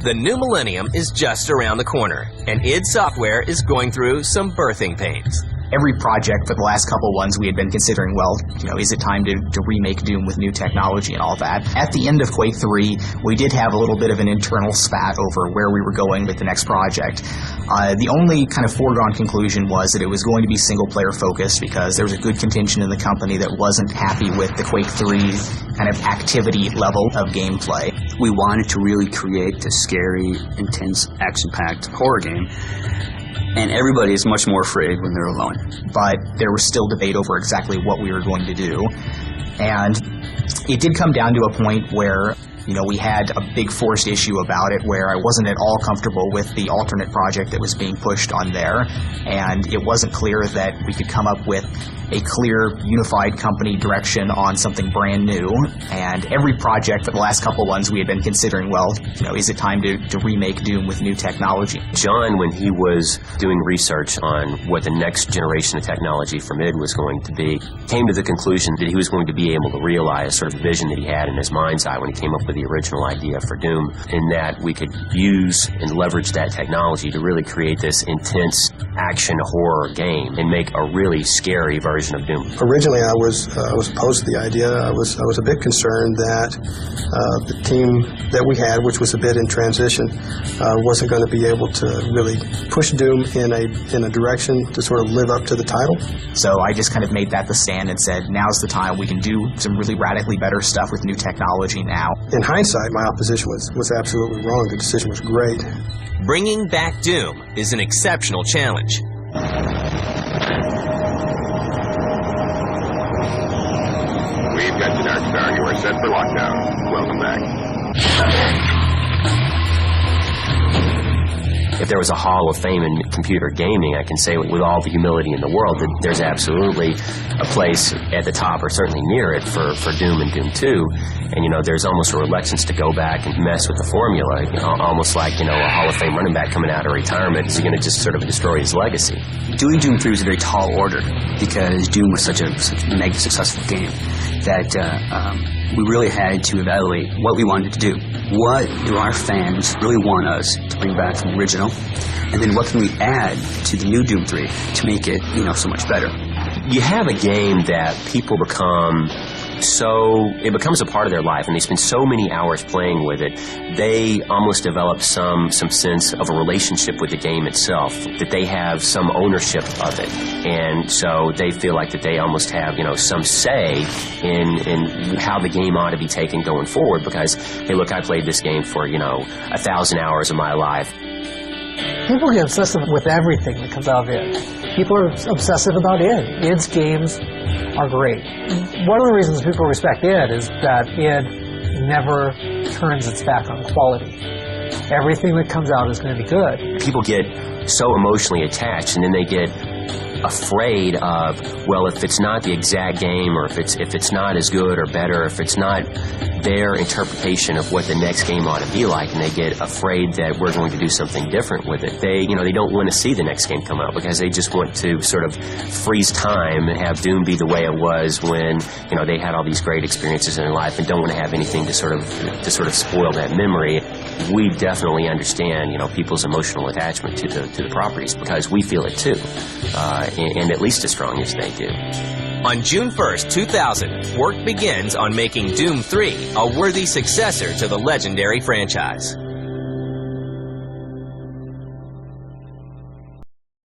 The new millennium is just around the corner, and id Software is going through some birthing pains. Every project for the last couple ones we had been considering, well, is it time to remake Doom with new technology and all that? At the end of Quake 3, we did have a little bit of an internal spat over where we were going with the next project. The only kind of foregone conclusion was that it was going to be single-player focused because there was a good contingent in the company that wasn't happy with the Quake 3 kind of activity level of gameplay. We wanted to really create this scary, intense, action-packed horror game. And everybody is much more afraid when they're alone. But there was still debate over exactly what we were going to do. And it did come down to a point where, we had a big forced issue about it where I wasn't at all comfortable with the alternate project that was being pushed on there. And it wasn't clear that we could come up with a clear, unified company direction on something brand new. And every project for the last couple ones we had been considering, well, is it time to remake Doom with new technology? John, when he was doing research on what the next generation of technology from id was going to be, came to the conclusion that he was going to be able to realize sort of the vision that he had in his mind's eye when he came up with the original idea for Doom, in that we could use and leverage that technology to really create this intense action horror game and make a really scary version of Doom. Originally, I was opposed to the idea. I was a bit concerned that the team that we had, which was a bit in transition, wasn't going to be able to really push Doom in a direction to sort of live up to the title. So I just kind of made that the stand and said, now's the time. We can do some really radically better stuff with new technology now. In hindsight, my opposition was absolutely wrong. The decision was great. Bringing back Doom is an exceptional challenge. We've got you, Dark Star. You are set for lockdown. Welcome back. If there was a Hall of Fame in computer gaming, I can say with all the humility in the world that there's absolutely a place at the top, or certainly near it, for Doom and Doom 2. And, there's almost a reluctance to go back and mess with the formula, almost like, a Hall of Fame running back coming out of retirement is going to just sort of destroy his legacy. Doing Doom 3 was a very tall order because Doom was such a mega successful game that we really had to evaluate what we wanted to do. What do our fans really want us to bring back from the original? And then what can we add to the new Doom 3 to make it, so much better? You have a game that people it becomes a part of their life, and they spend so many hours playing with it, they almost develop some sense of a relationship with the game itself, that they have some ownership of it. And so they feel like that they almost have, some say in how the game ought to be taken going forward, because, hey, look, I played this game for, 1,000 hours of my life. People get obsessive with everything that comes out of id. People are obsessive about id. Id's games are great. One of the reasons people respect id is that id never turns its back on quality. Everything that comes out is going to be good. People get so emotionally attached, and then they get afraid of, well, if it's not the exact game, or if it's not as good or better, if it's not their interpretation of what the next game ought to be like, and they get afraid that we're going to do something different with it. They don't want to see the next game come out because they just want to sort of freeze time and have Doom be the way it was when, they had all these great experiences in their life, and don't want to have anything to sort of spoil that memory. We definitely understand, people's emotional attachment to the properties, because we feel it too, and at least as strong as they do. On June 1st, 2000, work begins on making Doom 3 a worthy successor to the legendary franchise.